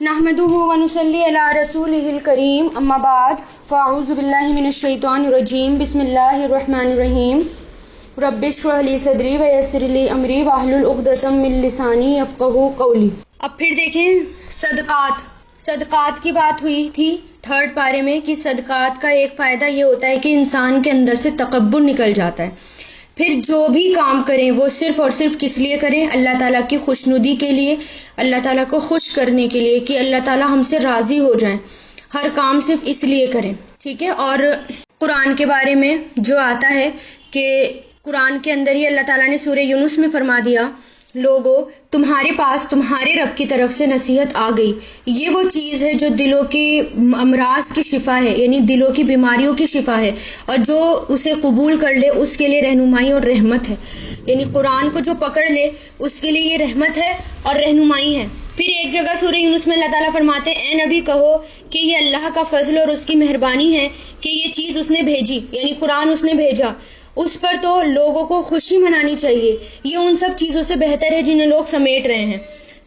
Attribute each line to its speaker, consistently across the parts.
Speaker 1: نحمدہ ونصلی علی رسولہ الکریم اما بعد فاعوذ باللہ من الشیطان الرجیم بسم اللہ الرحمن الرحیم رب اشرح لی صدری ویسر لی امری واحلل عقدۃ من لسانی یفقہوا قولی۔ اب پھر دیکھیں صدقات کی بات ہوئی تھی 3rd پارے میں کہ صدقات کا ایک فائدہ یہ ہوتا ہے کہ انسان کے اندر سے تکبر نکل جاتا ہے، پھر جو بھی کام کریں وہ صرف اور صرف کس لیے کریں؟ اللہ تعالیٰ کی خوشنودی کے لیے، اللہ تعالیٰ کو خوش کرنے کے لیے کہ اللہ تعالیٰ ہم سے راضی ہو جائیں، ہر کام صرف اس لیے کریں، ٹھیک ہے۔ اور قرآن کے بارے میں جو آتا ہے کہ قرآن کے اندر ہی اللہ تعالیٰ نے سورہ یونس میں فرما دیا، لوگوں تمہارے پاس تمہارے رب کی طرف سے نصیحت آ گئی، یہ وہ چیز ہے جو دلوں کی امراض کی شفا ہے، یعنی دلوں کی بیماریوں کی شفا ہے، اور جو اسے قبول کر لے اس کے لیے رہنمائی اور رحمت ہے، یعنی قرآن کو جو پکڑ لے اس کے لیے یہ رحمت ہے اور رہنمائی ہے۔ پھر ایک جگہ سورہ یونس میں اللہ تعالیٰ فرماتے ہیں اے نبی کہو کہ یہ اللہ کا فضل اور اس کی مہربانی ہے کہ یہ چیز اس نے بھیجی، یعنی قرآن اس نے بھیجا، اس پر تو لوگوں کو خوشی منانی چاہیے، یہ ان سب چیزوں سے بہتر ہے جنہیں لوگ سمیٹ رہے ہیں۔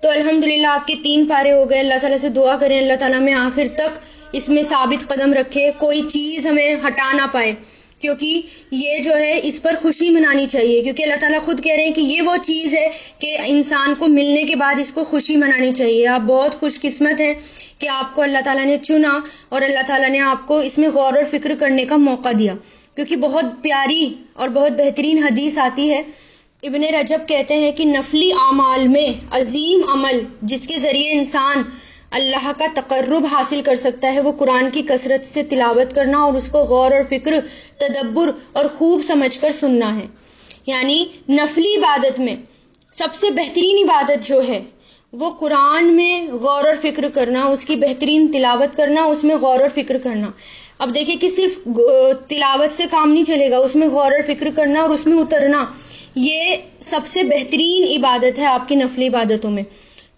Speaker 1: تو الحمدللہ آپ کے 3 پارے ہو گئے، اللہ تعالیٰ سے دعا کریں اللہ تعالیٰ میں آخر تک اس میں ثابت قدم رکھے، کوئی چیز ہمیں ہٹا نہ پائے، کیونکہ یہ جو ہے اس پر خوشی منانی چاہیے، کیونکہ اللہ تعالیٰ خود کہہ رہے ہیں کہ یہ وہ چیز ہے کہ انسان کو ملنے کے بعد اس کو خوشی منانی چاہیے۔ آپ بہت خوش قسمت ہیں کہ آپ کو اللہ تعالیٰ نے چنا اور اللہ تعالیٰ نے آپ کو اس میں غور اور فکر کرنے کا موقع دیا، کیونکہ بہت پیاری اور بہت بہترین حدیث آتی ہے۔ ابن رجب کہتے ہیں کہ نفلی اعمال میں عظیم عمل جس کے ذریعے انسان اللہ کا تقرب حاصل کر سکتا ہے وہ قرآن کی کثرت سے تلاوت کرنا اور اس کو غور اور فکر، تدبر اور خوب سمجھ کر سننا ہے۔ یعنی نفلی عبادت میں سب سے بہترین عبادت جو ہے وہ قرآن میں غور اور فکر کرنا، اس کی بہترین تلاوت کرنا، اس میں غور اور فکر کرنا۔ اب دیکھیں کہ صرف تلاوت سے کام نہیں چلے گا، اس میں غور اور فکر کرنا اور اس میں اترنا، یہ سب سے بہترین عبادت ہے آپ کی نفلی عبادتوں میں۔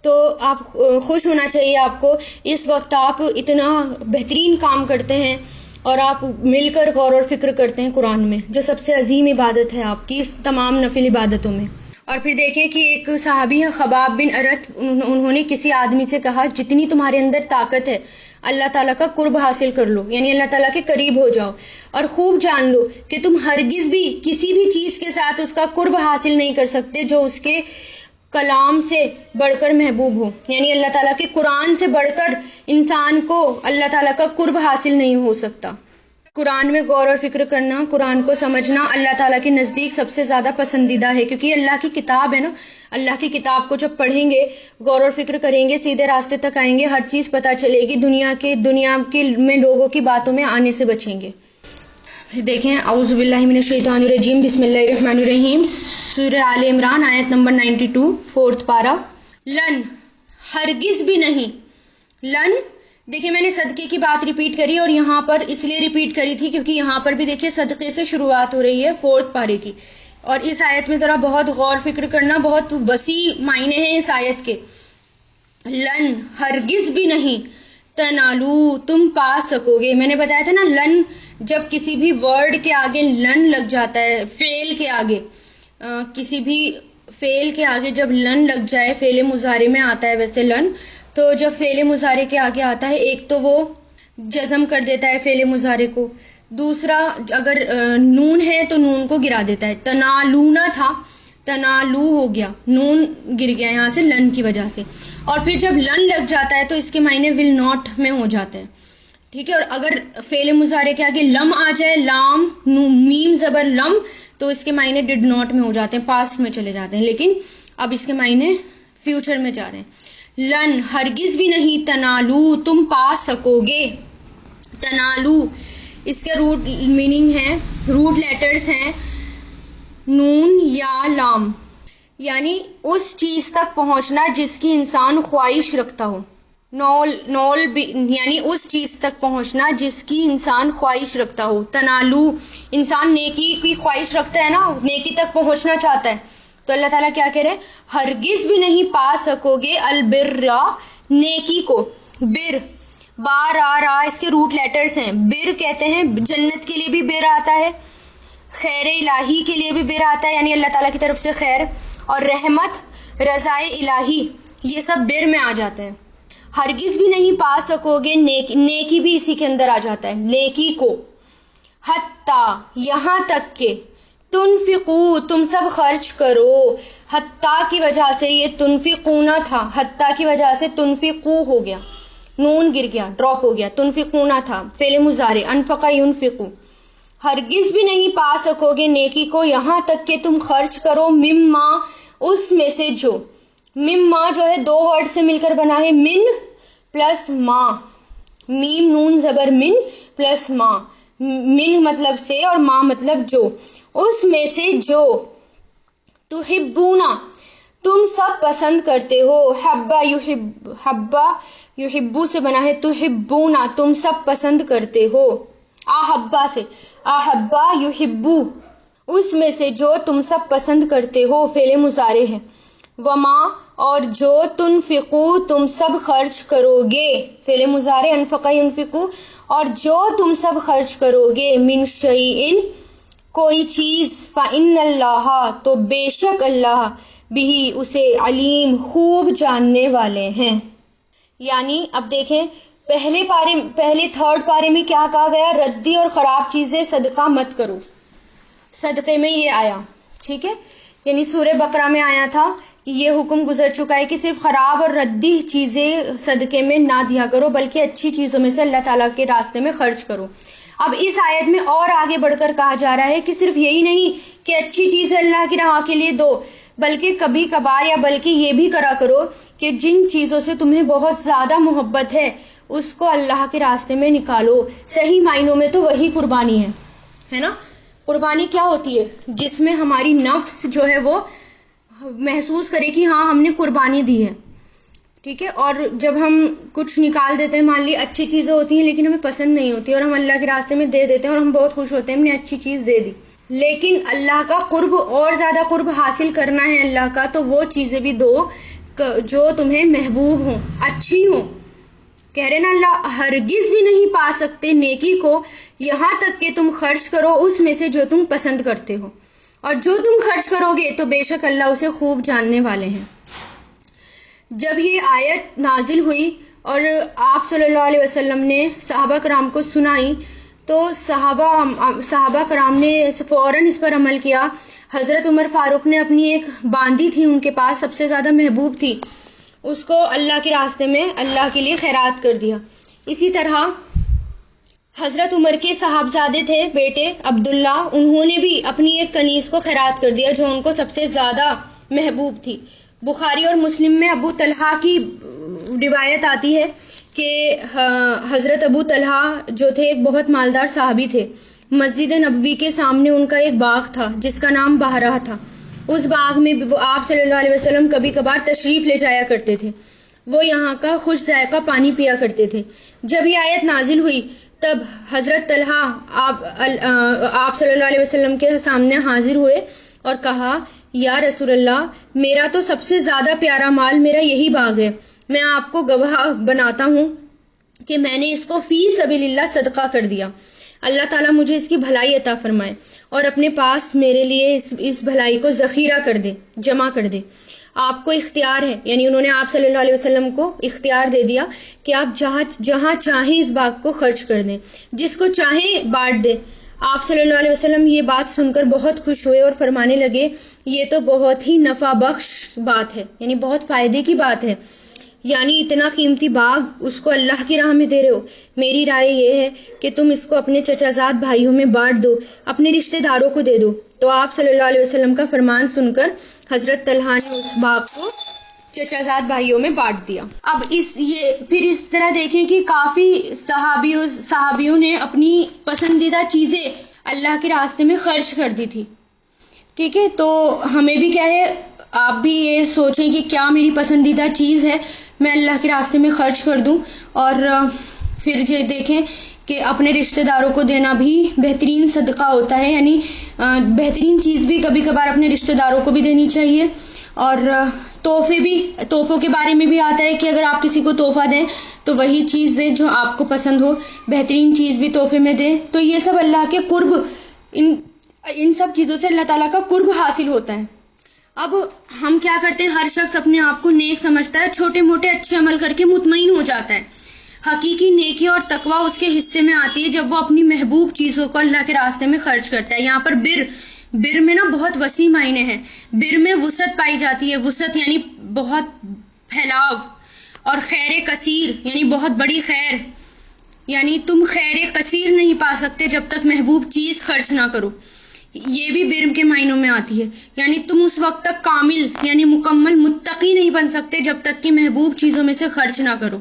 Speaker 1: تو آپ خوش ہونا چاہیے آپ کو، اس وقت آپ اتنا بہترین کام کرتے ہیں اور آپ مل کر غور اور فکر کرتے ہیں قرآن میں، جو سب سے عظیم عبادت ہے آپ کی اس تمام نفل عبادتوں میں۔ اور پھر دیکھیں کہ ایک صحابی ہے خباب بن ارت، انہوں نے کسی آدمی سے کہا جتنی تمہارے اندر طاقت ہے اللہ تعالیٰ کا قرب حاصل کر لو، یعنی اللہ تعالیٰ کے قریب ہو جاؤ، اور خوب جان لو کہ تم ہرگز بھی کسی بھی چیز کے ساتھ اس کا قرب حاصل نہیں کر سکتے جو اس کے کلام سے بڑھ کر محبوب ہو، یعنی اللہ تعالیٰ کے قرآن سے بڑھ کر انسان کو اللہ تعالیٰ کا قرب حاصل نہیں ہو سکتا۔ قرآن میں غور اور فکر کرنا، قرآن کو سمجھنا اللہ تعالیٰ کے نزدیک سب سے زیادہ پسندیدہ ہے، کیونکہ یہ اللہ کی کتاب ہے نا۔ اللہ کی کتاب کو جب پڑھیں گے، غور اور فکر کریں گے، سیدھے راستے تک آئیں گے، ہر چیز پتہ چلے گی، دنیا کے میں لوگوں کی باتوں میں آنے سے بچیں گے۔ دیکھیں اعوذ باللہ من الشیطان الرجیم بسم اللہ الرحمن الرحیم، سورہ آل عمران آیت نمبر 92 4 پارہ۔ لن، ہرگز بھی نہیں، لن دیکھیں میں نے صدقے کی بات ریپیٹ کری اور یہاں پر اس لیے ریپیٹ کری تھی کیونکہ یہاں پر بھی دیکھیں صدقے سے شروعات ہو رہی ہے 4 پارے کی، اور اس آیت میں ذرا بہت غور فکر کرنا، بہت وسیع معنی ہیں اس آیت کے۔ لن، ہرگز بھی نہیں، تنالو، تم پا سکو گے۔ میں نے بتایا تھا نا لن جب کسی بھی ورڈ کے آگے لن لگ جاتا ہے، فعل کے آگے، کسی بھی فعل کے آگے جب لن لگ جائے، فعل مضارع میں آتا ہے ویسے لن، تو جب فعل مضارع کے آگے آتا ہے ایک تو وہ جزم کر دیتا ہے فعل مضارع کو، دوسرا اگر نون ہے تو نون کو گرا دیتا ہے، تنالونا تھا تنالو ہو گیا، نون گر گیا یہاں سے لن کی وجہ سے، اور پھر جب لن لگ جاتا ہے تو اس کے معنی ول ناٹ میں ہو جاتا ہے، ٹھیک ہے۔ اور اگر فعل مضارع کے آگے لم آ جائے، لام میم زبر لم، تو اس کے معنی ڈڈ ناٹ میں ہو جاتے ہیں، پاسٹ میں چلے جاتے ہیں، لیکن اب اس کے معنی فیوچر میں جا رہے ہیں۔ لن، ہرگز بھی نہیں، تنالو، تم پا سکو گے۔ تنالو اس کے روٹ میننگ ہے، روٹ لیٹرز ہیں نون یا لام، یعنی اس چیز تک پہنچنا جس کی انسان خواہش رکھتا ہو، یعنی اس چیز تک پہنچنا جس کی انسان خواہش رکھتا ہو۔ تنالو، انسان نیکی کی خواہش رکھتا ہے نا، نیکی تک پہنچنا چاہتا ہے، تو اللہ تعالیٰ کیا کہہ رہے ہیں، ہرگز بھی نہیں پا سکو گے البر، نیکی کو، بر، با را اس کے روٹ لیٹرز ہیں، بر کہتے ہیں، جنت کے لیے بھی بر آتا ہے، خیر الہی کے لیے بھی بر آتا ہے، یعنی اللہ تعالیٰ کی طرف سے خیر، اور رحمت، رضائے الہی، یہ سب بر میں آ جاتے ہیں۔ ہرگز بھی نہیں پا سکو گے نیکی بھی اسی کے اندر آ جاتا ہے، نیکی کو، حتی یہاں تک کہ تنفقو تم سب خرچ کرو، حتی کی وجہ سے یہ تنفقونا تھا، حتی کی وجہ سے تنفقو ہو گیا، نون گر گیا، ڈراپ ہو گیا، تنفقونا تھا فعل مضارع، انفقا ینفقو، ہرگز بھی نہیں پا سکو گے نیکی کو یہاں تک کہ تم خرچ کرو، مما اس میں سے جو، مما جو ہے دو ورڈ سے مل کر بنا ہے، من پلس ما، میم نون زبر من پلس ما، من مطلب سے اور ما مطلب جو، اس میں سے جو، تحبونا تم سب پسند کرتے ہو، حبا یحبو سے بنا ہے، تحبونا تم سب پسند کرتے ہو، احبا سے، احبا یحبو اس میں سے جو تم سب پسند کرتے ہو، فعل مضارع ہے، وما اور جو تنفقو تم سب خرچ کرو گے، فعل مضارع انفقا ینفقو، اور جو تم سب خرچ کرو گے، من شیئن کوئی چیز، فإن اللہ تو بے شک اللہ بھی اسے علیم خوب جاننے والے ہیں۔ یعنی اب دیکھیں پہلے تھرڈ پارے میں کیا کہا گیا، ردی اور خراب چیزیں صدقہ مت کرو، صدقے میں یہ آیا، ٹھیک ہے، یعنی سورہ بقرہ میں آیا تھا، یہ حکم گزر چکا ہے کہ صرف خراب اور ردی چیزیں صدقے میں نہ دیا کرو، بلکہ اچھی چیزوں میں سے اللہ تعالیٰ کے راستے میں خرچ کرو۔ اب اس آیت میں اور آگے بڑھ کر کہا جا رہا ہے کہ صرف یہی نہیں کہ اچھی چیزیں اللہ کی راہ کے لیے دو، بلکہ کبھی کبھار یا بلکہ یہ بھی کرا کرو کہ جن چیزوں سے تمہیں بہت زیادہ محبت ہے اس کو اللہ کے راستے میں نکالو۔ صحیح معنوں میں تو وہی قربانی ہے نا؟ قربانی کیا ہوتی ہے؟ جس میں ہماری نفس جو ہے وہ محسوس کرے کہ ہاں ہم نے قربانی دی ہے، ٹھیک ہے، اور جب ہم کچھ نکال دیتے ہیں، مان لی اچھی چیزیں ہوتی ہیں لیکن ہمیں پسند نہیں ہوتی اور ہم اللہ کے راستے میں دے دیتے ہیں اور ہم بہت خوش ہوتے ہیں ہم نے اچھی چیز دے دی، لیکن اللہ کا قرب اور زیادہ قرب حاصل کرنا ہے اللہ کا، تو وہ چیزیں بھی دو جو تمہیں محبوب ہوں، اچھی ہوں۔ کہہ رہے نا اللہ ہرگز بھی نہیں پا سکتے نیکی کو یہاں تک کہ تم خرچ کرو اس میں سے جو تم پسند کرتے ہو، اور جو تم خرچ کرو گے تو بے شک اللہ اسے خوب جاننے والے ہیں۔ جب یہ آیت نازل ہوئی اور آپ صلی اللہ علیہ وسلم نے صحابہ کرام کو سنائی تو صحابہ کرام نے فوراً اس پر عمل کیا۔ حضرت عمر فاروق نے اپنی ایک باندی تھی ان کے پاس، سب سے زیادہ محبوب تھی، اس کو اللہ کے راستے میں اللہ کے لیے خیرات کر دیا۔ اسی طرح حضرت عمر کے صاحبزادے تھے بیٹے عبداللہ، انہوں نے بھی اپنی ایک کنیز کو خیرات کر دیا جو ان کو سب سے زیادہ محبوب تھی۔ بخاری اور مسلم میں ابو طلحہ کی روایت آتی ہے کہ حضرت ابو طلحہ جو تھے ایک بہت مالدار صحابی تھے، مسجد نبوی کے سامنے ان کا ایک باغ تھا جس کا نام بہرہ تھا، اس باغ میں آپ صلی اللہ علیہ وسلم کبھی کبھار تشریف لے جایا کرتے تھے، وہ یہاں کا خوش ذائقہ پانی پیا کرتے تھے۔ جب یہ آیت نازل ہوئی تب حضرت طلحہ آپ صلی اللہ علیہ وسلم کے سامنے حاضر ہوئے اور کہا یا رسول اللہ، میرا تو سب سے زیادہ پیارا مال میرا یہی باغ ہے، میں آپ کو گواہ بناتا ہوں کہ میں نے اس کو فی سبیل اللہ صدقہ کر دیا، اللہ تعالیٰ مجھے اس کی بھلائی عطا فرمائے اور اپنے پاس میرے لیے اس بھلائی کو ذخیرہ کر دے، جمع کر دے۔ آپ کو اختیار ہے، یعنی انہوں نے آپ صلی اللہ علیہ وسلم کو اختیار دے دیا کہ آپ جہاں چاہیں اس باغ کو خرچ کر دیں، جس کو چاہیں بانٹ دیں۔ آپ صلی اللہ علیہ وسلم یہ بات سن کر بہت خوش ہوئے اور فرمانے لگے یہ تو بہت ہی نفع بخش بات ہے، یعنی بہت فائدے کی بات ہے، یعنی اتنا قیمتی باغ اس کو اللہ کی راہ میں دے رہے ہو، میری رائے یہ ہے کہ تم اس کو اپنے چچا زاد بھائیوں میں بانٹ دو، اپنے رشتہ داروں کو دے دو۔ تو آپ صلی اللہ علیہ وسلم کا فرمان سن کر حضرت طلحہ نے اس باغ کو چچا زاد بھائیوں میں بانٹ دیا۔ اب پھر اس طرح دیکھیں کہ کافی صحابیوں نے اپنی پسندیدہ چیزیں اللہ کے راستے میں خرچ کر دی تھی، ٹھیک ہے، تو ہمیں بھی کیا ہے، آپ بھی یہ سوچیں کہ کیا میری پسندیدہ چیز ہے میں اللہ کے راستے میں خرچ کر دوں، اور پھر یہ دیکھیں کہ اپنے رشتہ داروں کو دینا بھی بہترین صدقہ ہوتا ہے، یعنی بہترین چیز بھی کبھی کبھار اپنے رشتہ داروں کو بھی دینی چاہیے۔ اور تحفوں کے بارے میں بھی آتا ہے کہ اگر آپ کسی کو تحفہ دیں تو وہی چیز دیں جو آپ کو پسند ہو، بہترین چیز بھی تحفے میں دیں، تو یہ سب اللہ کے قرب، ان سب چیزوں سے اللہ تعالیٰ کا قرب حاصل ہوتا ہے۔ اب ہم کیا کرتے ہیں، ہر شخص اپنے آپ کو نیک سمجھتا ہے، چھوٹے موٹے اچھے عمل کر کے مطمئن ہو جاتا ہے. حقیقی نیکی اور تقویٰ اس کے حصے میں آتی ہے جب وہ اپنی محبوب چیزوں کو اللہ کے راستے میں خرچ کرتا ہے. یہاں پر بر میں نا بہت وسیع معنی ہے. بر میں وسعت پائی جاتی ہے، وسعت یعنی بہت پھیلاؤ، اور خیر کثیر یعنی بہت بڑی خیر، یعنی تم خیر کثیر نہیں پا سکتے جب تک محبوب چیز خرچ نہ کرو. یہ بھی بر کے معنوں میں آتی ہے، یعنی تم اس وقت تک کامل یعنی مکمل متقی نہیں بن سکتے جب تک کہ محبوب چیزوں میں سے خرچ نہ کرو.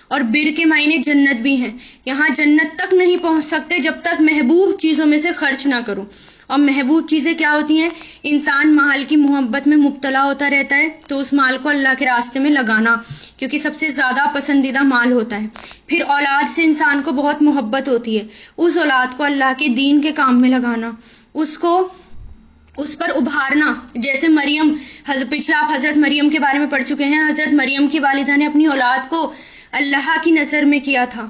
Speaker 1: اور بر کے معنی جنت بھی ہیں، یہاں جنت تک نہیں پہنچ سکتے جب تک محبوب چیزوں میں سے خرچ نہ کرو. اور محبوب چیزیں کیا ہوتی ہیں؟ انسان مال کی محبت میں مبتلا ہوتا رہتا ہے تو اس مال کو اللہ کے راستے میں لگانا، کیونکہ سب سے زیادہ پسندیدہ مال ہوتا ہے. پھر اولاد سے انسان کو بہت محبت ہوتی ہے، اس اولاد کو اللہ کے دین کے کام میں لگانا، اس پر ابھارنا. جیسے مریم، پیچھے آپ حضرت مریم کے بارے میں پڑھ چکے ہیں. حضرت مریم کی والدہ نے اپنی اولاد کو اللہ کی نظر میں کیا تھا،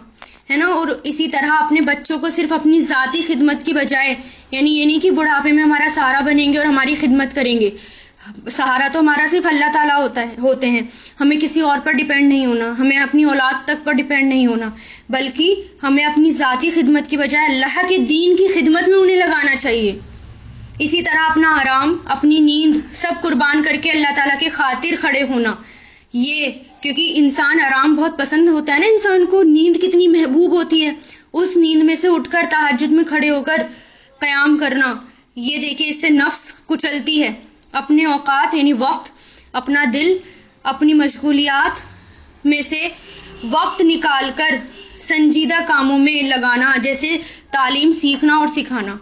Speaker 1: ہے نا. اور اسی طرح اپنے بچوں کو صرف اپنی ذاتی خدمت کی بجائے، یعنی یہ نہیں کہ بڑھاپے میں ہمارا سہارا بنیں گے اور ہماری خدمت کریں گے. سہارا تو ہمارا صرف اللہ تعالیٰ ہوتے ہیں. ہمیں کسی اور پر ڈیپینڈ نہیں ہونا، ہمیں اپنی اولاد تک پر ڈیپینڈ نہیں ہونا، بلکہ ہمیں اپنی ذاتی خدمت کی بجائے اللہ کے دین کی خدمت میں انہیں لگانا چاہیے. اسی طرح اپنا آرام، اپنی نیند سب قربان کر کے اللہ تعالیٰ کے خاطر کھڑے ہونا. یہ کیونکہ انسان آرام بہت پسند ہوتا ہے نا، انسان کو نیند کتنی محبوب ہوتی ہے. اس نیند میں سے اٹھ کر تہجد میں کھڑے ہو کر قیام کرنا، یہ دیکھیں اس سے نفس کچلتی ہے. اپنے اوقات یعنی وقت، اپنا دل، اپنی مشغولیات میں سے وقت نکال کر سنجیدہ کاموں میں لگانا، جیسے تعلیم سیکھنا اور سکھانا.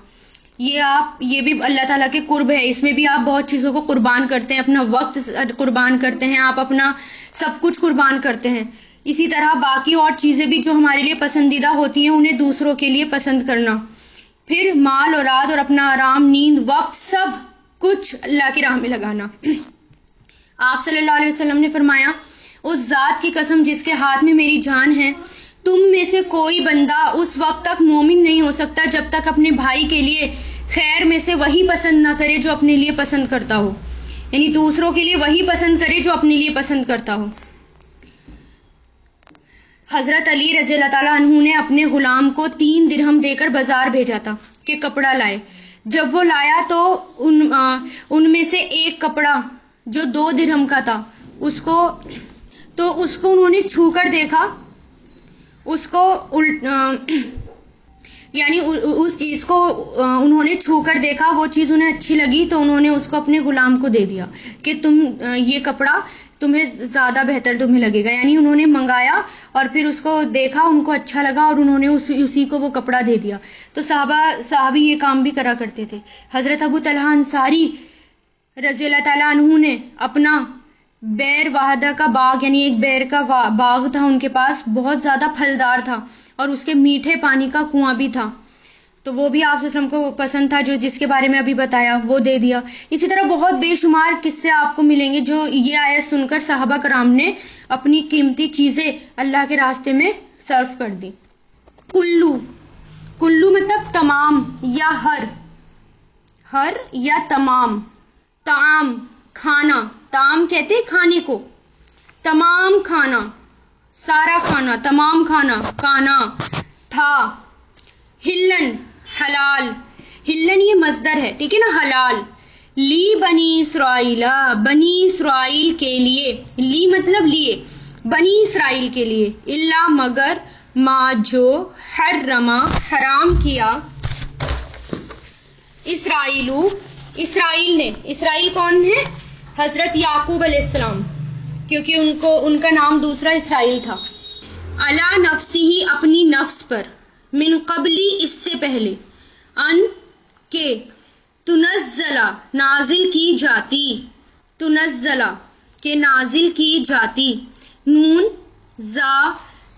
Speaker 1: یہ بھی اللہ تعالیٰ کے قرب ہے. اس میں بھی آپ بہت چیزوں کو قربان کرتے ہیں، اپنا وقت قربان کرتے ہیں، آپ اپنا سب کچھ قربان کرتے ہیں. اسی طرح باقی اور چیزیں بھی جو ہمارے لیے پسندیدہ ہوتی ہیں انہیں دوسروں کے لیے پسند کرنا. پھر مال، اولاد اور اپنا آرام، نیند، وقت سب کچھ اللہ کی راہ میں لگانا. آپ صلی اللہ علیہ وسلم نے فرمایا، اس ذات کی قسم جس کے ہاتھ میں میری جان ہے، تم میں سے کوئی بندہ اس وقت تک مومن نہیں ہو سکتا جب تک اپنے بھائی کے لیے خیر میں سے وہی پسند نہ کرے جو اپنے لیے پسند کرتا ہو. یعنی دوسروں کے لیے وہی پسند کرے جو اپنے لیے پسند کرتا ہو. حضرت علی رضی اللہ تعالیٰ عنہ نے اپنے غلام کو 3 درہم دے کر بازار بھیجا تھا کہ کپڑا لائے. جب وہ لایا تو ان میں سے ایک کپڑا جو 2 درہم کا تھا، اس کو انہوں نے چھو کر دیکھا، یعنی اس چیز کو انہوں نے چھو کر دیکھا، وہ چیز انہیں اچھی لگی تو انہوں نے اس کو اپنے غلام کو دے دیا کہ یہ کپڑا تمہیں زیادہ بہتر تمہیں لگے گا. یعنی انہوں نے منگایا اور پھر اس کو دیکھا، ان کو اچھا لگا اور انہوں نے اسی کو وہ کپڑا دے دیا. تو صحابی یہ کام بھی کرا کرتے تھے. حضرت ابو طلحہ انصاری رضی اللہ تعالیٰ عنہ نے اپنا بیر واحدہ کا باغ، یعنی ایک بیر کا باغ تھا ان کے پاس، بہت زیادہ پھلدار تھا اور اس کے میٹھے پانی کا کنواں بھی تھا، تو وہ بھی آپ صلی اللہ علیہ وسلم کو پسند تھا، جس کے بارے میں ابھی بتایا وہ دے دیا. اسی طرح بہت بے شمار قصے آپ کو ملیں گے جو یہ آیت سن کر صحابہ کرام نے اپنی قیمتی چیزیں اللہ کے راستے میں صرف کر دی. کلو مطلب تمام یا ہر یا تمام. طعام کھانا، طعام کہتے ہیں کھانے کو، تمام کھانا، سارا کھانا، تمام کھانا تھا. ہلن حلال، ہلن یہ مصدر ہے، ٹھیک ہے نا، حلال. لی بنی اسرائیل، بنی اسرائیل کے لیے، لی مطلب لیے، بنی اسرائیل کے لیے، الا مگر، ما جو، حرما حرام کیا، اسرائیل نے. اسرائیل کون ہے؟ حضرت یعقوب علیہ السلام، کیونکہ ان کا نام دوسرا اسرائیل تھا. علی نفسی، اپنی نفس پر، من قبلی، اس سے پہلے، ان کے، تنزلہ، نازل کی جاتی، تنزلہ کے نازل کی جاتی. نون، زا،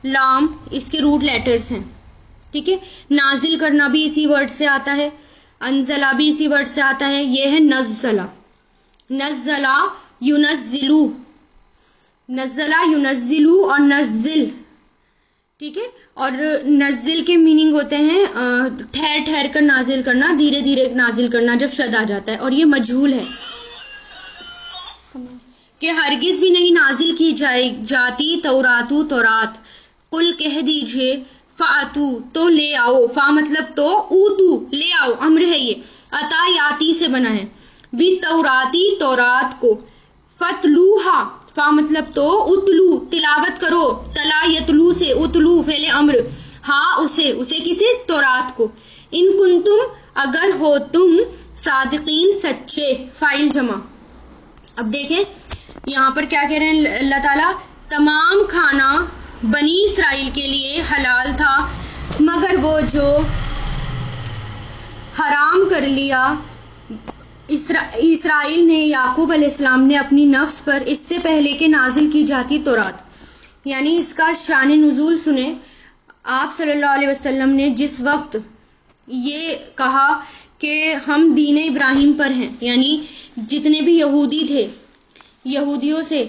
Speaker 1: لام اس کے روٹ لیٹرز ہیں، ٹھیک ہے. نازل کرنا بھی اسی ورڈ سے آتا ہے، انزلہ بھی اسی ورڈ سے آتا ہے. یہ ہے نزلہ، نزلہ ینزلو، نزلہ ینزلو اور نزل، ٹھیک ہے. اور نزل کے میننگ ہوتے ہیں ٹھہر ٹھہر کر نازل کرنا، دھیرے دھیرے نازل کرنا جب شد آ جاتا ہے، اور یہ مجہول ہے. کہ ہرگز بھی نہیں نازل کی جاتی تورات. قل کہہ دیجئے فاتو تو لے آؤ، فا مطلب تو، اوتو لے آؤ، امر ہے یہ، عطا یاتی سے بنا ہے، بھی توراتی تورات کو، فتلوہا فا مطلب تو، اتلو تلاوت کرو، تلا یتلو سے، اتلو فعل امر، ہاں اسے کسے، تورات کو، ان کنتم اگر ہو تم، صادقین سچے، فاعل جمع. اب دیکھیں یہاں پر کیا کہہ رہے ہیں اللہ تعالیٰ، تمام کھانا بنی اسرائیل کے لیے حلال تھا مگر وہ جو حرام کر لیا اسرائیل نے، یعقوب علیہ السلام نے اپنی نفس پر، اس سے پہلے کہ نازل کی جاتی تورات. یعنی اس کا شان نزول سنیں. آپ صلی اللہ علیہ وسلم نے جس وقت یہ کہا کہ ہم دین ابراہیم پر ہیں، یعنی جتنے بھی یہودی تھے، یہودیوں سے،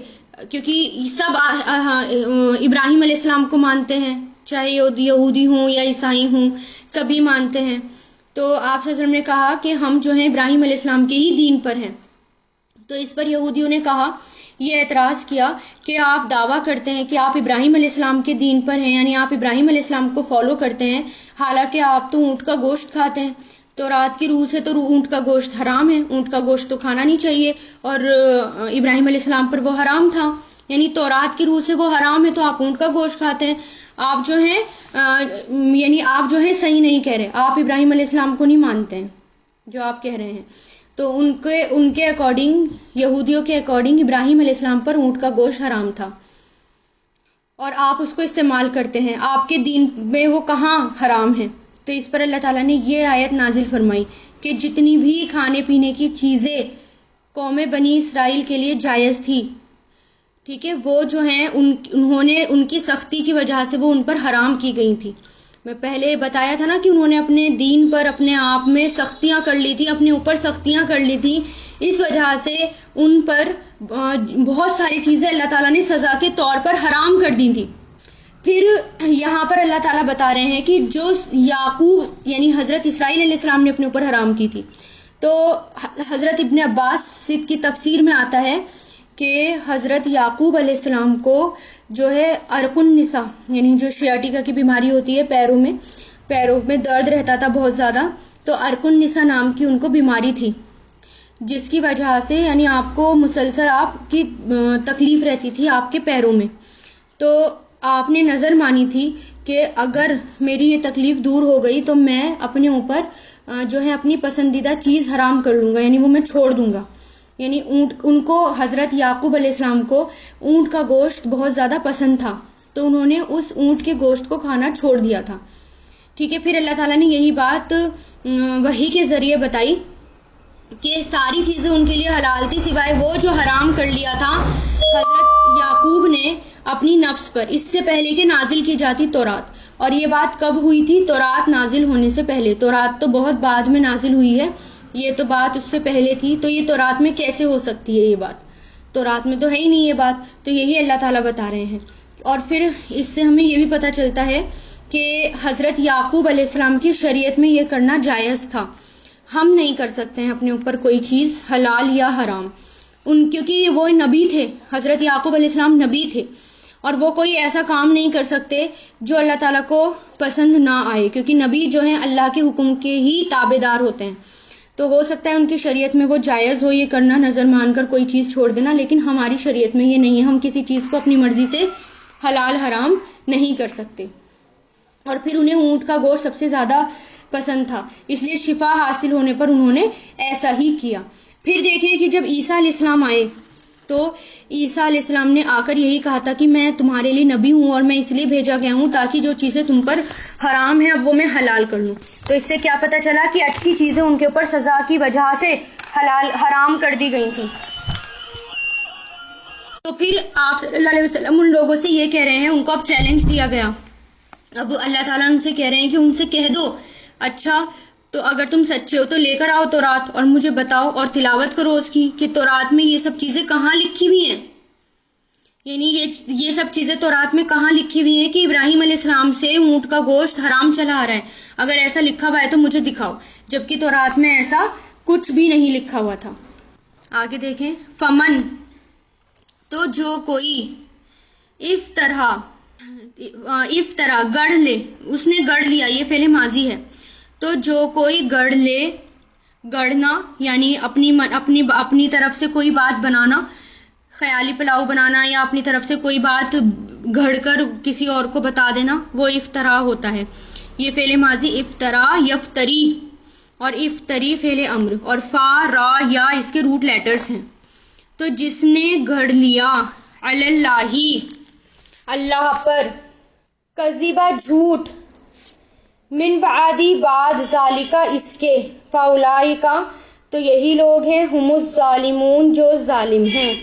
Speaker 1: کیونکہ سب ابراہیم علیہ السلام کو مانتے ہیں، چاہے یہودی ہوں یا عیسائی ہوں، سبھی مانتے ہیں. تو آپ صلی اللہ علیہ وسلم نے کہا کہ ہم جو ہیں ابراہیم علیہ السلام کے ہی دین پر ہیں. تو اس پر یہودیوں نے کہا، یہ اعتراض کیا کہ آپ دعویٰ کرتے ہیں کہ آپ ابراہیم علیہ السلام کے دین پر ہیں، یعنی آپ ابراہیم علیہ السلام کو فالو کرتے ہیں، حالانکہ آپ تو اونٹ کا گوشت کھاتے ہیں. تو رات کی روح سے تو اونٹ کا گوشت حرام ہے، اونٹ کا گوشت تو کھانا نہیں چاہیے، اور ابراہیم علیہ السلام پر وہ حرام تھا، یعنی تورات کی روح سے وہ حرام ہے، تو آپ اونٹ کا گوشت کھاتے ہیں. آپ جو ہیں یعنی آپ جو ہیں صحیح نہیں کہہ رہے، آپ ابراہیم علیہ السلام کو نہیں مانتے ہیں جو آپ کہہ رہے ہیں. تو ان کے اکارڈنگ، یہودیوں کے اکارڈنگ ابراہیم علیہ السلام پر اونٹ کا گوشت حرام تھا، اور آپ اس کو استعمال کرتے ہیں، آپ کے دین میں وہ کہاں حرام ہے. تو اس پر اللہ تعالیٰ نے یہ آیت نازل فرمائی کہ جتنی بھی کھانے پینے کی چیزیں قوم بنی اسرائیل کے لیے جائز تھی، ٹھیک ہے، وہ جو ہیں انہوں نے ان کی سختی کی وجہ سے وہ ان پر حرام کی گئی تھی. میں پہلے بتایا تھا نا کہ انہوں نے اپنے دین پر اپنے آپ میں سختیاں کر لی تھی، اپنے اوپر سختیاں کر لی تھی، اس وجہ سے ان پر بہت ساری چیزیں اللہ تعالیٰ نے سزا کے طور پر حرام کر دی تھی. پھر یہاں پر اللہ تعالیٰ بتا رہے ہیں کہ جو یعقوب یعنی حضرت اسرائیل علیہ السلام نے اپنے اوپر حرام کی تھی. تو حضرت ابن عباس کی تفسیر میں آتا ہے کہ حضرت یعقوب علیہ السلام کو جو ہے عرق النساء، یعنی جو شیاٹیکا کی بیماری ہوتی ہے، پیروں میں درد رہتا تھا بہت زیادہ، تو عرق النساء نام کی ان کو بیماری تھی، جس کی وجہ سے یعنی آپ کو مسلسل آپ کی تکلیف رہتی تھی آپ کے پیروں میں. تو آپ نے نظر مانی تھی کہ اگر میری یہ تکلیف دور ہو گئی تو میں اپنے اوپر جو ہے اپنی پسندیدہ چیز حرام کر لوں گا، یعنی وہ میں چھوڑ دوں گا. یعنی ان کو حضرت یعقوب علیہ السلام کو اونٹ کا گوشت بہت زیادہ پسند تھا، تو انہوں نے اس اونٹ کے گوشت کو کھانا چھوڑ دیا تھا. ٹھیک ہے، پھر اللہ تعالیٰ نے یہی بات وحی کے ذریعے بتائی کہ ساری چیزیں ان کے لیے حلال تھی سوائے وہ جو حرام کر لیا تھا حضرت یعقوب نے اپنی نفس پر، اس سے پہلے کہ نازل کی جاتی تورات. اور یہ بات کب ہوئی تھی؟ تورات نازل ہونے سے پہلے. تورات تو بہت بعد میں نازل ہوئی ہے، یہ تو بات اس سے پہلے تھی. تو یہ تورات میں کیسے ہو سکتی ہے یہ بات؟ تورات میں تو ہے ہی نہیں یہ بات. تو یہی اللہ تعالیٰ بتا رہے ہیں. اور پھر اس سے ہمیں یہ بھی پتہ چلتا ہے کہ حضرت یعقوب علیہ السلام کی شریعت میں یہ کرنا جائز تھا. ہم نہیں کر سکتے ہیں اپنے اوپر کوئی چیز حلال یا حرام، کیونکہ وہ نبی تھے، حضرت یعقوب علیہ السلام نبی تھے، اور وہ کوئی ایسا کام نہیں کر سکتے جو اللہ تعالیٰ کو پسند نہ آئے، کیونکہ نبی جو ہیں اللہ کے حکم کے ہی تابع دار ہوتے ہیں. تو ہو سکتا ہے ان کی شریعت میں وہ جائز ہو یہ کرنا، نظر مان کر کوئی چیز چھوڑ دینا، لیکن ہماری شریعت میں یہ نہیں ہے. ہم کسی چیز کو اپنی مرضی سے حلال حرام نہیں کر سکتے. اور پھر انہیں اونٹ کا گوشت سب سے زیادہ پسند تھا، اس لیے شفا حاصل ہونے پر انہوں نے ایسا ہی کیا. پھر دیکھیں کہ جب عیسیٰ علیہ السلام آئے تو عیسیٰ علیہ السلام نے آ کر یہی کہا تھا کہ میں تمہارے لیے نبی ہوں اور میں اس لیے بھیجا گیا ہوں تاکہ جو چیزیں تم پر حرام ہیں اب وہ میں حلال کر لوں. تو اس سے کیا پتہ چلا کہ اچھی چیزیں ان کے اوپر سزا کی وجہ سے حرام کر دی گئی تھیں. تو پھر آپ صلی اللہ علیہ وسلم ان لوگوں سے یہ کہہ رہے ہیں، ان کو اب چیلنج دیا گیا. اب اللہ تعالیٰ ان سے کہہ رہے ہیں کہ ان سے کہہ دو، اچھا تو اگر تم سچے ہو تو لے کر آؤ تورات اور مجھے بتاؤ اور تلاوت کرو اس کی کہ تورات میں یہ سب چیزیں کہاں لکھی ہوئی ہیں. یعنی یہ سب چیزیں تورات میں کہاں لکھی ہوئی ہیں کہ ابراہیم علیہ السلام سے اونٹ کا گوشت حرام چلا آ رہا ہے؟ اگر ایسا لکھا ہوا ہے تو مجھے دکھاؤ، جبکہ تورات میں ایسا کچھ بھی نہیں لکھا ہوا تھا. آگے دیکھیں، فمن تو جو کوئی افطرا گڑھ لے، اس نے گڑھ لیا، یہ فعل ماضی ہے، تو جو کوئی گڑھ لے، گڑھنا یعنی اپنی طرف سے کوئی بات بنانا، خیالی پلاؤ بنانا یا اپنی طرف سے کوئی بات گھڑ کر کسی اور کو بتا دینا، وہ افطرا ہوتا ہے۔ یہ فعل ماضی افطرا، یفتری، اور افطری فعل امر، اور فا، را، یا اس کے روٹ لیٹرز ہیں۔ تو جس نے گھڑ لیا، علی اللہ، اللہ پر، کذبا، جھوٹ، من بعدی، بعد، ذالکا، اس کے، فاولئکا، تو یہی لوگ ہیں، ہم الظالمون، جو ظالم ہیں۔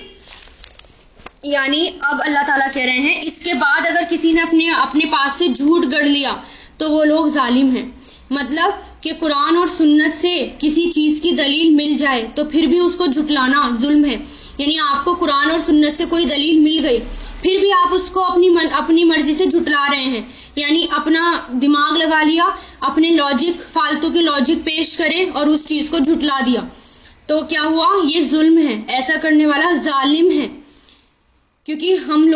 Speaker 1: یعنی اب اللہ تعالیٰ کہہ رہے ہیں اس کے بعد اگر کسی نے اپنے پاس سے جھوٹ گڑھ لیا تو وہ لوگ ظالم ہیں۔ مطلب کہ قرآن اور سنت سے کسی چیز کی دلیل مل جائے تو پھر بھی اس کو جھٹلانا ظلم ہے۔ یعنی آپ کو قرآن اور سنت سے کوئی دلیل مل گئی، پھر بھی آپ اس کو اپنی مرضی سے جھٹلا رہے ہیں، یعنی اپنا دماغ لگا لیا، اپنے لاجک، فالتو کے لاجک پیش کرے اور اس چیز کو جھٹلا دیا، تو کیا ہوا؟ یہ ظلم ہے، ایسا کرنے والا ظالم ہے۔ کیونکہ ہم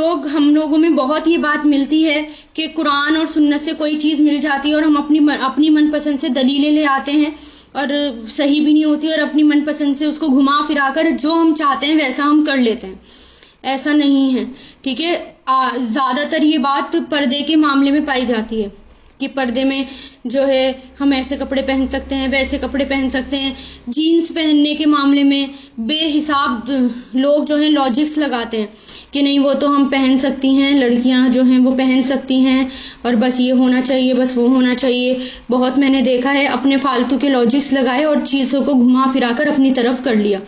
Speaker 1: لوگوں میں بہت یہ بات ملتی ہے کہ قرآن اور سنت سے کوئی چیز مل جاتی ہے اور ہم اپنی من پسند سے دلیلیں لے آتے ہیں اور صحیح بھی نہیں ہوتی، اور اپنی من پسند سے اس کو گھما پھرا کر جو ہم چاہتے ہیں ویسا ہم کر لیتے ہیں۔ ایسا نہیں ہے، ٹھیک ہے۔ زیادہ تر یہ بات پردے کے معاملے میں پائی جاتی ہے کہ پردے میں جو ہے ہم ایسے کپڑے پہن سکتے ہیں، ویسے کپڑے پہن سکتے ہیں۔ جینس پہننے کے معاملے میں بے حساب لوگ جو ہیں لاجکس لگاتے ہیں کہ نہیں وہ تو ہم پہن سکتی ہیں، لڑکیاں جو ہیں وہ پہن سکتی ہیں، اور بس یہ ہونا چاہیے، بس وہ ہونا چاہیے۔ بہت میں نے دیکھا ہے اپنے فالتو کے لاجکس لگائے اور چیزوں کو گھما پھرا کر اپنی طرف کر لیا۔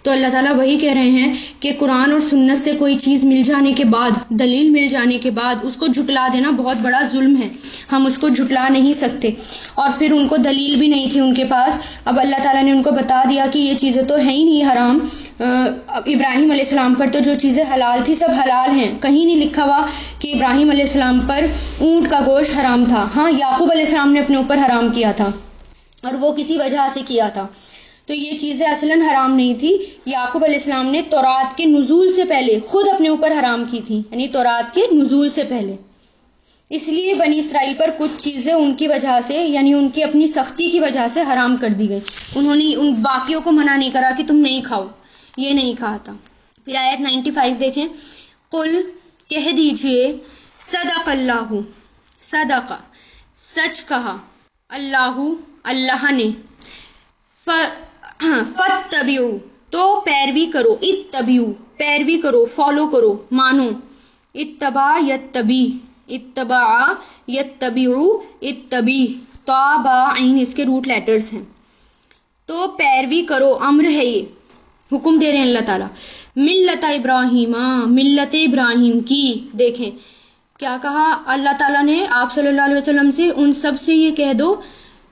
Speaker 1: تو اللہ تعالیٰ وہی کہہ رہے ہیں کہ قرآن اور سنت سے کوئی چیز مل جانے کے بعد، دلیل مل جانے کے بعد اس کو جھٹلا دینا بہت بڑا ظلم ہے، ہم اس کو جھٹلا نہیں سکتے۔ اور پھر ان کو دلیل بھی نہیں تھی ان کے پاس، اب اللہ تعالیٰ نے ان کو بتا دیا کہ یہ چیزیں تو ہیں ہی نہیں حرام۔ ابراہیم علیہ السلام پر تو جو چیزیں حلال تھی سب حلال ہیں، کہیں نہیں لکھا ہوا کہ ابراہیم علیہ السلام پر اونٹ کا گوشت حرام تھا۔ ہاں، یعقوب علیہ السلام نے اپنے اوپر حرام کیا تھا اور وہ کسی وجہ سے کیا تھا، تو یہ چیزیں اصلاً حرام نہیں تھی۔ یعقوب علیہ السلام نے تورات کے نزول سے پہلے خود اپنے اوپر حرام کی تھی، یعنی تورات کے نزول سے پہلے۔ اس لیے بنی اسرائیل پر کچھ چیزیں ان کی وجہ سے، یعنی ان کی اپنی سختی کی وجہ سے حرام کر دی گئی، انہوں نے ان باقیوں کو منع نہیں کرا کہ تم نہیں کھاؤ، یہ نہیں کہا تھا۔ پھر آیت 95 دیکھیں، قل، کہہ دیجئے، صدق اللہ، صدق، سچ کہا، اللہ، اللہ نے، فاتبعوا، تو پیروی کرو، اتبعوا، پیروی کرو، فالو کرو، مانو، اتبع، یتبی، اتبع، یتبعوا، اتبی، تا، با، عین اس کے روٹ لیٹرز ہیں۔ تو پیروی کرو، امر ہے، یہ حکم دے رہے ہیں اللہ تعالیٰ۔ ملت ابراہیم، ملت ابراہیم کی، دیکھیں کیا کہا اللہ تعالیٰ نے آپ صلی اللہ علیہ وسلم سے، ان سب سے یہ کہہ دو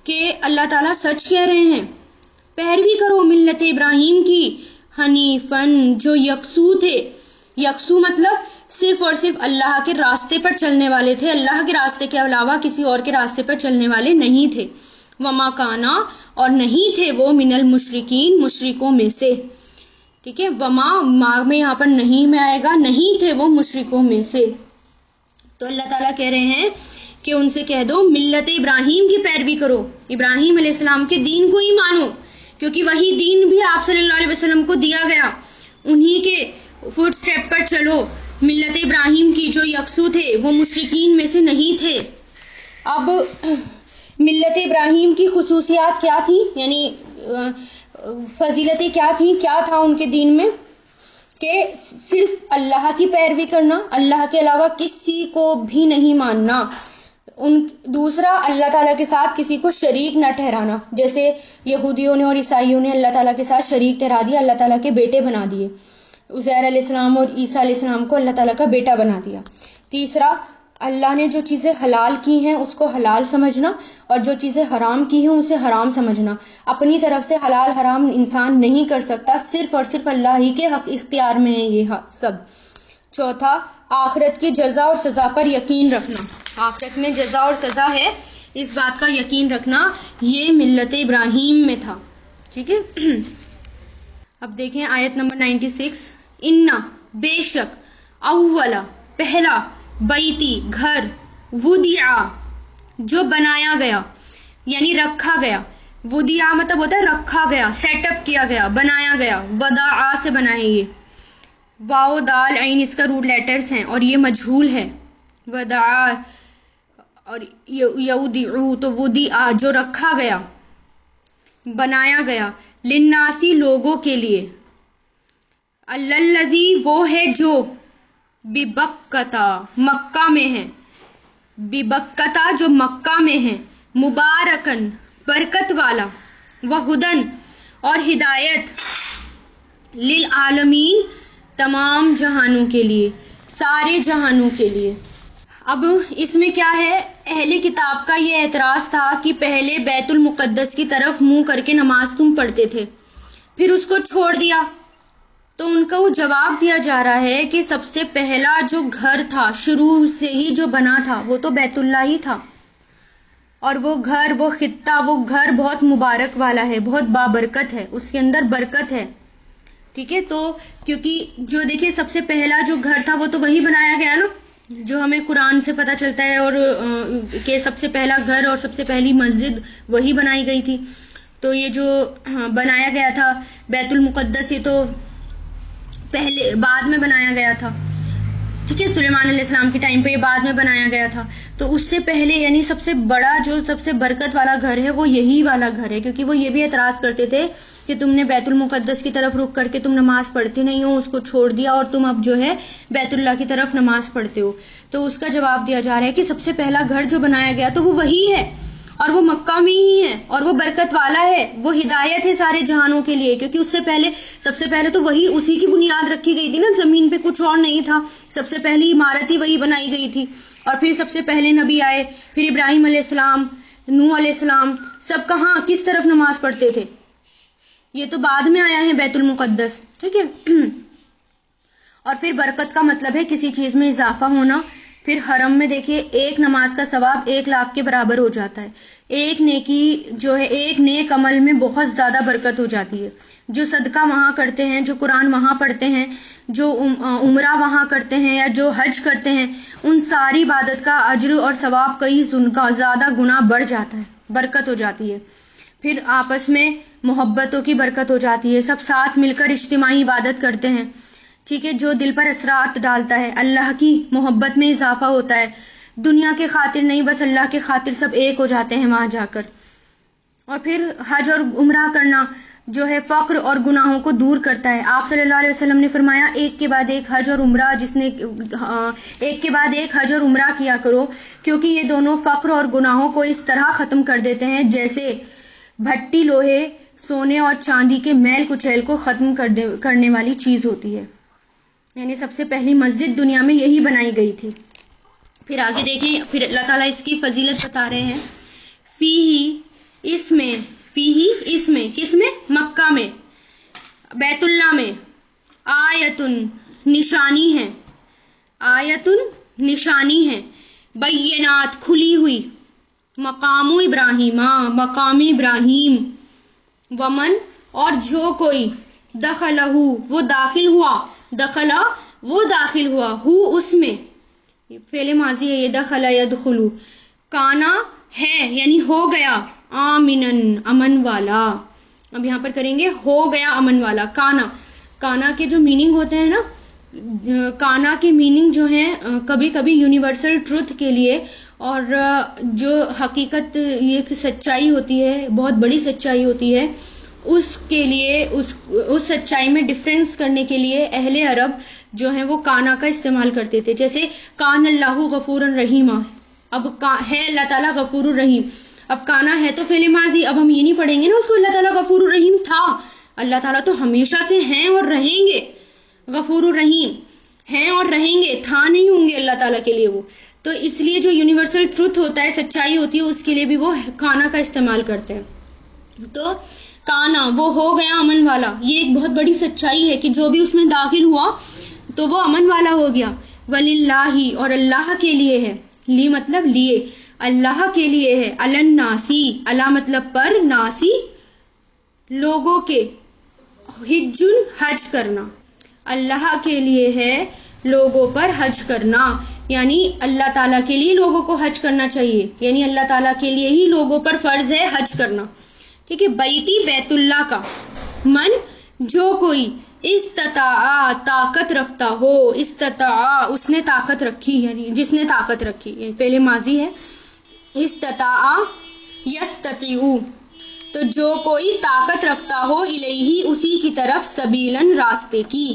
Speaker 1: کہ اللہ تعالیٰ سچ کہہ رہے ہیں، پیروی کرو ملت ابراہیم کی، حنیفن، جو یکسو تھے۔ یکسو مطلب صرف اور صرف اللہ کے راستے پر چلنے والے تھے، اللہ کے راستے کے علاوہ کسی اور کے راستے پر چلنے والے نہیں تھے۔ وما کانا، اور نہیں تھے وہ، من المشرکین، مشرکوں میں سے، ٹھیک ہے۔ وما میں یہاں پر نہیں میں آئے گا، نہیں تھے وہ مشرکوں میں سے۔ تو اللہ تعالیٰ کہہ رہے ہیں کہ ان سے کہہ دو ملت ابراہیم کی پیروی کرو، ابراہیم علیہ السلام کے دین کو ہی مانو، کیونکہ وہی دین بھی آپ صلی اللہ علیہ وسلم کو دیا گیا، انہی کے فٹ سٹیپ پر چلو۔ ملت ابراہیم کی، جو یکسو تھے، وہ مشرکین میں سے نہیں تھے۔ اب ملت ابراہیم کی خصوصیات کیا تھی، یعنی فضیلتیں کیا تھیں، کیا تھا ان کے دین میں، کہ صرف اللہ کی پیروی کرنا، اللہ کے علاوہ کسی کو بھی نہیں ماننا۔ دوسرا، اللہ تعالیٰ کے ساتھ کسی کو شریک نہ ٹھہرانا، جیسے یہودیوں نے اور عیسائیوں نے اللہ تعالیٰ کے ساتھ شریک ٹھہرا دیا، اللہ تعالیٰ کے بیٹے بنا دیے، عزیر علیہ السلام اور عیسیٰ علیہ السلام کو اللہ تعالیٰ کا بیٹا بنا دیا۔ تیسرا، اللہ نے جو چیزیں حلال کی ہیں اس کو حلال سمجھنا، اور جو چیزیں حرام کی ہیں اسے حرام سمجھنا۔ اپنی طرف سے حلال حرام انسان نہیں کر سکتا، صرف اور صرف اللہ ہی کے حق اختیار میں ہے یہ سب۔ چوتھا، آخرت کی جزا اور سزا پر یقین رکھنا، آخرت میں جزا اور سزا ہے اس بات کا یقین رکھنا، یہ ملت ابراہیم میں تھا، ٹھیک ہے۔ اب دیکھیں آیت نمبر 96، انا، بے شک، اولا پہلا، بیتی گھر، ودیع جو بنایا گیا یعنی رکھا گیا، ودیع مطلب ہوتا ہے رکھا گیا، سیٹ اپ کیا گیا، بنایا گیا، وداع سے بنا ہے یہ، واو دال عین اس کا روٹ لیٹرز ہیں اور یہ مجہول ہے، وداع اور یودعو تو ودیع جو رکھا گیا، بنایا گیا، للناسی لوگوں کے لیے، الذی وہ ہے جو ببکتا مکہ میں ہے، ببکتا جو مکہ میں ہے، مبارکن برکت والا، وہدن اور ہدایت، للعالمین تمام جہانوں کے لیے، سارے جہانوں کے لیے۔ اب اس میں کیا ہے، اہل کتاب کا یہ اعتراض تھا کہ پہلے بیت المقدس کی طرف منہ کر کے نماز تم پڑھتے تھے، پھر اس کو چھوڑ دیا، تو ان کا وہ جواب دیا جا رہا ہے کہ سب سے پہلا جو گھر تھا شروع سے ہی جو بنا تھا وہ تو بیت اللہ ہی تھا، اور وہ گھر، وہ خطہ، وہ گھر بہت مبارک والا ہے، بہت بابرکت ہے، اس کے اندر برکت ہے، ٹھیک ہے۔ تو کیونکہ جو دیکھیں سب سے پہلا جو گھر تھا وہ تو وہی بنایا گیا نا، جو ہمیں قرآن سے پتہ چلتا ہے، اور کہ سب سے پہلا گھر اور سب سے پہلی مسجد وہی بنائی گئی تھی۔ تو یہ جو بنایا گیا تھا بیت المقدس، یہ تو پہلے بعد میں بنایا گیا تھا، ٹھیک ہے، سلیمان علیہ السلام کے ٹائم پہ یہ بعد میں بنایا گیا تھا۔ تو اس سے پہلے یعنی سب سے بڑا جو سب سے برکت والا گھر ہے وہ یہی والا گھر ہے، کیونکہ وہ یہ بھی اعتراض کرتے تھے کہ تم نے بیت المقدس کی طرف رخ کر کے تم نماز پڑھتے نہیں ہو، اس کو چھوڑ دیا اور تم اب جو ہے بیت اللہ کی طرف نماز پڑھتے ہو۔ تو اس کا جواب دیا جا رہا ہے کہ سب سے پہلا گھر جو بنایا گیا تو وہ وہی ہے، اور وہ مکہ میں ہی ہے، اور وہ برکت والا ہے، وہ ہدایت ہے سارے جہانوں کے لیے، کیونکہ اس سے پہلے سب سے پہلے تو وہی اسی کی بنیاد رکھی گئی تھی نا، زمین پہ کچھ اور نہیں تھا، سب سے پہلی عمارت ہی وہی بنائی گئی تھی، اور پھر سب سے پہلے نبی آئے، پھر ابراہیم علیہ السلام، نوح علیہ السلام، سب کہاں کس طرف نماز پڑھتے تھے، یہ تو بعد میں آیا ہے بیت المقدس، ٹھیک ہے۔ اور پھر برکت کا مطلب ہے کسی چیز میں اضافہ ہونا، پھر حرم میں دیکھیے ایک نماز کا ثواب 1,00,000 کے برابر ہو جاتا ہے، ایک نیکی جو ہے ایک نیک عمل میں بہت زیادہ برکت ہو جاتی ہے، جو صدقہ وہاں کرتے ہیں، جو قرآن وہاں پڑھتے ہیں، جو عمرہ وہاں کرتے ہیں یا جو حج کرتے ہیں، ان ساری عبادت کا اجر اور ثواب کئی زیادہ گنا بڑھ جاتا ہے، برکت ہو جاتی ہے۔ پھر آپس میں محبتوں کی برکت ہو جاتی ہے، سب ساتھ مل کر اجتماعی عبادت کرتے ہیں، ٹھیک ہے، جو دل پر اثرات ڈالتا ہے، اللہ کی محبت میں اضافہ ہوتا ہے، دنیا کے خاطر نہیں بس اللہ کے خاطر سب ایک ہو جاتے ہیں وہاں جا کر۔ اور پھر حج اور عمرہ کرنا جو ہے فقر اور گناہوں کو دور کرتا ہے، آپ صلی اللہ علیہ وسلم نے فرمایا ایک کے بعد ایک حج اور عمرہ، ایک کے بعد ایک حج اور عمرہ کیا کرو، کیونکہ یہ دونوں فقر اور گناہوں کو اس طرح ختم کر دیتے ہیں جیسے بھٹی لوہے، سونے اور چاندی کے میل کچیل کو ختم کرنے والی چیز ہوتی ہے، یعنی سب سے پہلی مسجد دنیا میں یہی بنائی گئی تھی۔ پھر آگے دیکھیں، پھر اللہ تعالیٰ اس کی فضیلت بتا رہے ہیں، فیہی اس میں کس میں، مکہ میں، بیت اللہ میں، آیتن نشانی ہے، آیتن نشانی ہے، بینات کھلی ہوئی، مقام ابراہیم مقام ابراہیم، ومن اور جو کوئی، دخلہ وہ داخل ہوا، دخلا وہ داخل ہوا، ہو اس میں، فعل ماضی ہے یہ، دخل یدخلو، کانا ہے یعنی ہو گیا، آمنن امن والا، اب یہاں پر کریں گے ہو گیا امن والا، کانا کے جو میننگ ہوتے ہیں نا، کانا کے میننگ جو ہیں کبھی کبھی یونیورسل ٹروتھ کے لیے، اور جو حقیقت یہ سچائی ہوتی ہے، بہت بڑی سچائی ہوتی ہے، اس کے لیے اس سچائی میں ڈفرینس کرنے کے لیے اہل عرب جو ہیں وہ کانا کا استعمال کرتے تھے، جیسے کان اللہ غفور الرحیم، اب ہے اللہ تعالیٰ غفور الرحیم، اب کانا ہے تو فعل ماضی، اب ہم یہ نہیں پڑھیں گے نا اس کو اللہ تعالیٰ غفور الرحیم تھا، اللہ تعالیٰ تو ہمیشہ سے ہیں اور رہیں گے، غفور الرحیم ہیں اور رہیں گے، تھا نہیں ہوں گے اللہ تعالیٰ کے لیے وہ، تو اس لیے جو یونیورسل ٹروتھ ہوتا ہے، سچائی ہوتی ہے، اس کے لیے بھی وہ کانا کا استعمال کرتے ہیں۔ تو کانا وہ ہو گیا امن والا، یہ ایک بہت بڑی سچائی ہے کہ جو بھی اس میں داخل ہوا تو وہ امن والا ہو گیا، وللہ اور اللہ کے لیے ہے، لی مطلب لیے، اللہ کے لیے ہے، الناسی اللہ مطلب پر، ناسی لوگوں کے، حجن حج کرنا، اللہ کے لیے ہے لوگوں پر حج کرنا، یعنی اللہ تعالیٰ کے لیے لوگوں کو حج کرنا چاہیے، یعنی اللہ تعالیٰ کے لیے ہی لوگوں پر فرض ہے حج کرنا. ٹھیک ہے. بیتی بیت اللہ کا، من جو کوئی استطاع طاقت رکھتا ہو، استطاع اس نے طاقت رکھی، یعنی جس نے طاقت رکھی، یہ فعل ماضی ہے. استطاع یستطیع، تو جو کوئی طاقت رکھتا ہو الیہ اسی کی طرف سبیلاً راستے کی.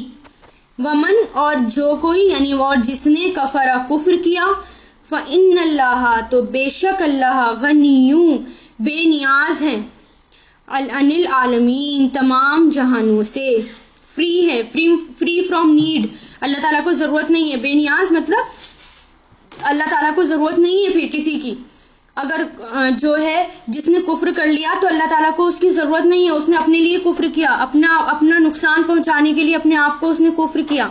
Speaker 1: ومن اور جو کوئی یعنی اور جس نے کفر کفر کیا، فإن اللہ تو بے شک اللہ غنی بے نیاز ہیں، عن العالمین تمام جہانوں سے، فری ہے، فری فرام نیڈ، اللہ تعالیٰ کو ضرورت نہیں ہے. بے نیاز مطلب اللہ تعالیٰ کو ضرورت نہیں ہے پھر کسی کی. اگر جو ہے جس نے کفر کر لیا تو اللہ تعالیٰ کو اس کی ضرورت نہیں ہے، اس نے اپنے لیے کفر کیا، اپنا نقصان پہنچانے کے لیے اپنے آپ کو اس نے کفر کیا.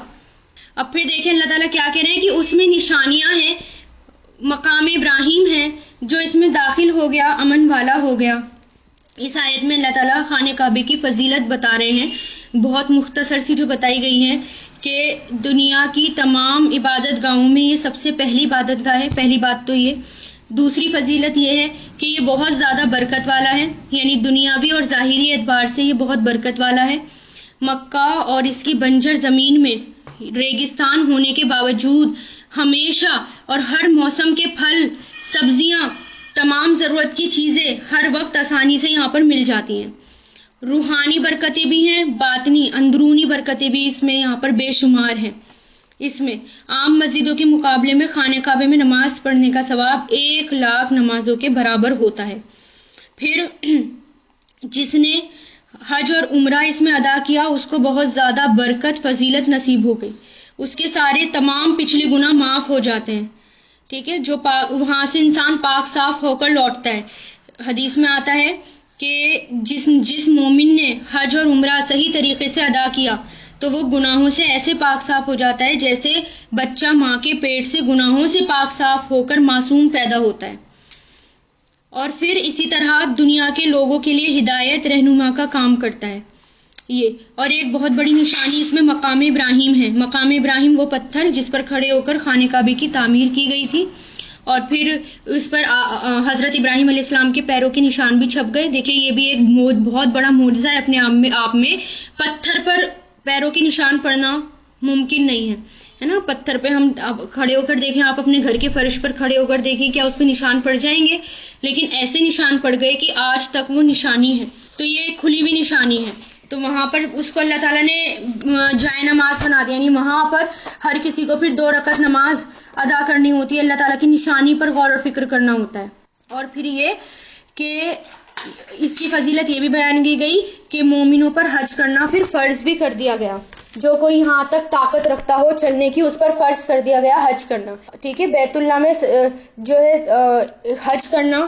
Speaker 1: اب پھر دیکھیں اللہ تعالیٰ کیا کہہ رہے ہیں کہ اس میں نشانیاں ہیں، مقام ابراہیم ہے جو اس میں داخل ہو گیا، امن والا ہو گیا. اس آیت میں اللہ تعالیٰ خانہ کعبے کی فضیلت بتا رہے ہیں، بہت مختصر سی جو بتائی گئی ہیں کہ دنیا کی تمام عبادت گاہوں میں یہ سب سے پہلی عبادت گاہ ہے. پہلی بات تو یہ. دوسری فضیلت یہ ہے کہ یہ بہت زیادہ برکت والا ہے، یعنی دنیاوی اور ظاہری اعتبار سے یہ بہت برکت والا ہے. مکہ اور اس کی بنجر زمین میں ریگستان ہونے کے باوجود ہمیشہ اور ہر موسم کے پھل، سبزیاں، تمام ضرورت کی چیزیں ہر وقت آسانی سے یہاں پر مل جاتی ہیں. روحانی برکتیں بھی ہیں، باطنی اندرونی برکتیں بھی اس میں یہاں پر بے شمار ہیں. اس میں عام مسجدوں کے مقابلے میں خانہ کعبے میں نماز پڑھنے کا ثواب 1,00,000 نمازوں کے برابر ہوتا ہے. پھر جس نے حج اور عمرہ اس میں ادا کیا اس کو بہت زیادہ برکت فضیلت نصیب ہو گئی، اس کے سارے تمام پچھلے گناہ معاف ہو جاتے ہیں. ٹھیک ہے. جو وہاں سے انسان پاک صاف ہو کر لوٹتا ہے. حدیث میں آتا ہے کہ جس مومن نے حج اور عمرہ صحیح طریقے سے ادا کیا تو وہ گناہوں سے ایسے پاک صاف ہو جاتا ہے جیسے بچہ ماں کے پیٹ سے گناہوں سے پاک صاف ہو کر معصوم پیدا ہوتا ہے. اور پھر اسی طرح دنیا کے لوگوں کے لیے ہدایت رہنما کا کام کرتا ہے یہ. اور ایک بہت بڑی نشانی اس میں مقام ابراہیم ہے. مقام ابراہیم وہ پتھر جس پر کھڑے ہو کر خانہ کعبے کی تعمیر کی گئی تھی، اور پھر اس پر حضرت ابراہیم علیہ السلام کے پیروں کے نشان بھی چھپ گئے. دیکھیں یہ بھی ایک بہت بڑا معجزہ ہے اپنے آپ میں. پتھر پر پیروں کے نشان پڑنا ممکن نہیں ہے نا. پتھر پہ ہم کھڑے ہو کر دیکھیں، آپ اپنے گھر کے فرش پر کھڑے ہو کر دیکھیں کیا اس پہ نشان پڑ جائیں گے؟ لیکن ایسے نشان پڑ گئے کہ آج تک وہ نشانی ہے. تو یہ ایک کھلی ہوئی نشانی ہے. تو وہاں پر اس کو اللہ تعالیٰ نے جائے نماز بنا دیا، یعنی وہاں پر ہر کسی کو پھر 2 رکعت نماز ادا کرنی ہوتی ہے، اللہ تعالیٰ کی نشانی پر غور و فکر کرنا ہوتا ہے. اور پھر یہ کہ اس کی فضیلت یہ بھی بیان کی گئی کہ مومنوں پر حج کرنا پھر فرض بھی کر دیا گیا. جو کوئی یہاں تک طاقت رکھتا ہو چلنے کی اس پر فرض کر دیا گیا حج کرنا. ٹھیک ہے. بیت اللہ میں جو ہے حج کرنا،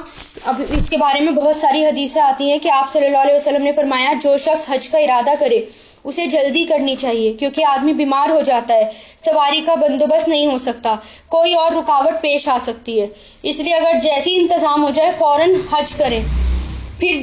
Speaker 1: اب اس کے بارے میں بہت ساری حدیثیں آتی ہیں کہ آپ صلی اللہ علیہ وسلم نے فرمایا جو شخص حج کا ارادہ کرے اسے جلدی کرنی چاہیے، کیونکہ آدمی بیمار ہو جاتا ہے، سواری کا بندوبست نہیں ہو سکتا، کوئی اور رکاوٹ پیش آ سکتی ہے، اس لیے اگر جیسی انتظام ہو جائے فوراً حج کریں. پھر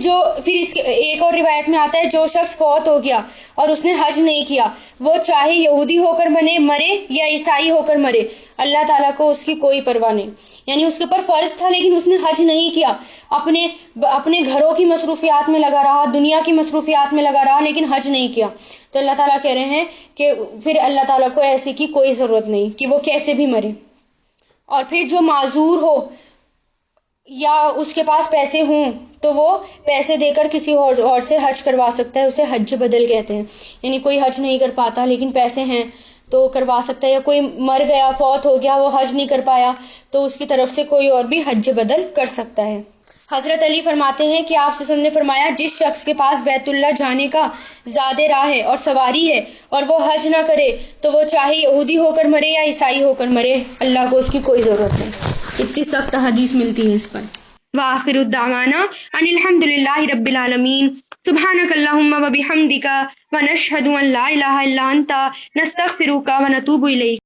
Speaker 1: اس کے ایک اور روایت میں آتا ہے جو شخص فوت ہو گیا اور اس نے حج نہیں کیا، وہ چاہے یہودی ہو کر مرے یا عیسائی ہو کر مرے، اللہ تعالیٰ کو اس کی کوئی پرواہ نہیں. یعنی اس کے اوپر فرض تھا لیکن اس نے حج نہیں کیا، اپنے گھروں کی مصروفیات میں لگا رہا، دنیا کی مصروفیات میں لگا رہا، لیکن حج نہیں کیا. تو اللہ تعالیٰ کہہ رہے ہیں کہ پھر اللہ تعالیٰ کو ایسے کی کوئی ضرورت نہیں کہ وہ کیسے بھی مرے. اور پھر جو معذور ہو یا اس کے پاس پیسے ہوں تو وہ پیسے دے کر کسی اور سے حج کروا سکتا ہے، اسے حج بدل کہتے ہیں. یعنی کوئی حج نہیں کر پاتا لیکن پیسے ہیں تو کروا سکتا ہے، یا کوئی مر گیا فوت ہو گیا وہ حج نہیں کر پایا تو اس کی طرف سے کوئی اور بھی حج بدل کر سکتا ہے. حضرت علی فرماتے ہیں کہ آپ نے فرمایا جس شخص کے پاس بیت اللہ جانے کا زیادہ راہ ہے اور سواری ہے اور وہ حج نہ کرے تو وہ چاہے یہودی ہو کر مرے یا عیسائی ہو کر مرے، اللہ کو اس کی کوئی ضرورت نہیں. اتنی سخت حدیث ملتی ہے اس پر. وآخر الدعوانا ان الحمد للہ رب العالمین. سبحانک اللہم و بحمدک ونشہد ان لا الہ الا انت نستغفرک ونتوب الیک.